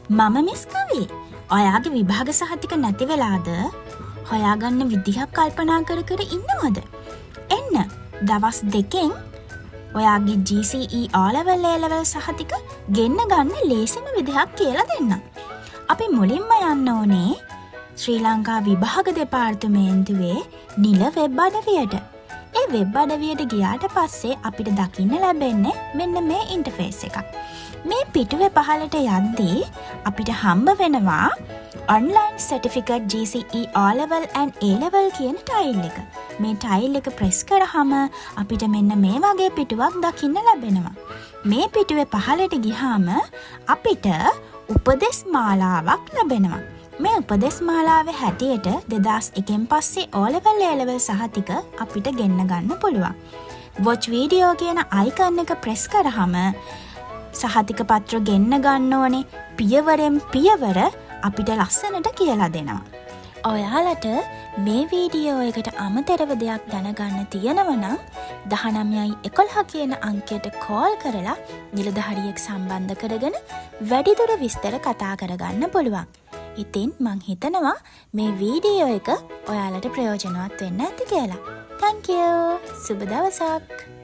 මම මිස් කවි. ඔයාගේ විභාග සහතික නැති වෙලාද? හොයාගන්න විදිහක් කල්පනා කර කර ඉන්නවද? එන්න දවස් 2කින් ඔයාගේ GCE O-level A-level සහතික ගෙන්න ගන්න ලේසිම විදිහක් කියලා දෙන්නම්. අපි මුලින්ම යන්න ඕනේ ශ්‍රී ලංකා විභාග දෙපාර්තමේන්තුවේ නිල වෙබ් අඩවියට. ඒ වෙබ් අඩවියට ගියාට පස්සේ අපිට දකින්න ලැබෙන්නේ මෙන්න මේ ඉන්ටර්ෆේස් එකක්. මේ පිටුවේ පහළට යද්දී අපිට හම්බ වෙනවා online certificate GCE O-level and A-level කියන ටයිල් එක. මේ ටයිල් එක ප්‍රෙස් කරාම අපිට මෙන්න මේ වගේ පිටුවක් දකින්න ලැබෙනවා. මේ පිටුවේ පහළට ගියාම අපිට උපදෙස් මාලාවක් ලැබෙනවා. මේ උපදෙස් මාලාවේ හැටියට 2001න් පස්සේ O-level A-level සහතික අපිට ගෙන්න ගන්න පුළුවන්. watch video කියන icon එක ප්‍රෙස් කරාම සහතික පත්‍ර ගෙන්න ගන්න ඕනේ පියවරෙන් පියවර අපිට ලස්සනට කියලා දෙනවා. ඔයාලට මේ වීඩියෝ එකට අමතරව දෙයක් දැනගන්න තියෙනවා නම් 1911 කියන අංකයට කෝල් කරලා නිලධාරියෙක් සම්බන්ධ කරගෙන වැඩිදුර විස්තර කතා කරගන්න පුළුවන්. ඉතින් මං හිතනවා මේ වීඩියෝ එක ඔයාලට ප්‍රයෝජනවත් වෙන්න ඇති කියලා. Thank you. සුබ දවසක්.